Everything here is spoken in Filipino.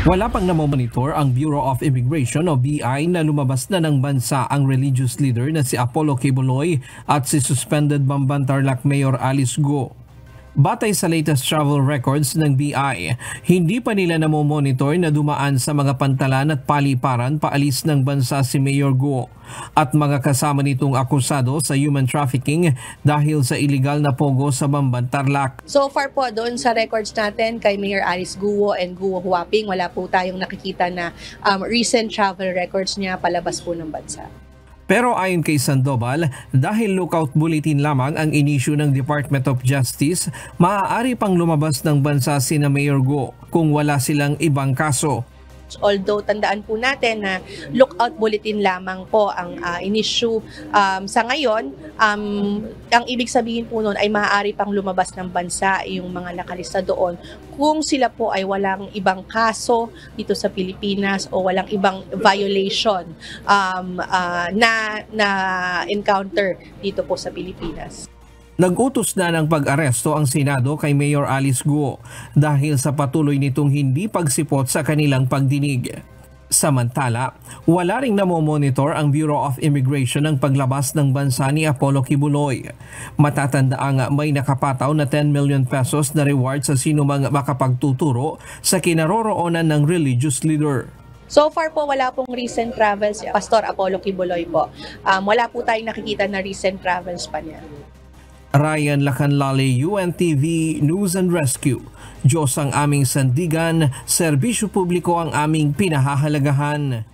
Wala pang namomonitor ang Bureau of Immigration o BI na lumabas na ng bansa ang religious leader na si Apollo Quiboloy at si suspended Bamban Tarlac Mayor Alice Guo. Batay sa latest travel records ng BI, hindi pa nila namomonitor na dumaan sa mga pantalan at paliparan paalis ng bansa si Mayor Guo at mga kasama nitong akusado sa human trafficking dahil sa illegal na pogo sa Bamban Tarlac. So far po doon sa records natin kay Mayor Alice Guo and Guo Huaping, wala po tayong nakikita na recent travel records niya palabas po ng bansa. Pero ayon kay Sandoval, dahil lookout bulletin lamang ang inisyu ng Department of Justice, maaari pang lumabas ng bansa sina Mayor Guo kung wala silang ibang kaso. Although tandaan po natin na lookout bulletin lamang po ang in-issue sa ngayon, ang ibig sabihin po noon ay maaari pang lumabas ng bansa yung mga nakalista doon kung sila po ay walang ibang kaso dito sa Pilipinas o walang ibang violation na encounter dito po sa Pilipinas. Nag-utos na ng pag-aresto ang Senado kay Mayor Alice Guo dahil sa patuloy nitong hindi pagsipot sa kanilang pagdinig. Samantala, wala ring namomonitor ang Bureau of Immigration ng paglabas ng bansa ni Apollo Quiboloy. Matatandaang may nakapataw na 10 million pesos na reward sa sinumang makapagtuturo sa kinaroroonan ng religious leader. So far po, wala pong recent travels, Pastor Apollo Quiboloy po. Wala po tayong nakikita na recent travels pa niya. Ryan Lacanlale, UNTV News and Rescue. Diyos ang aming sandigan, serbisyo publiko ang aming pinahahalagahan.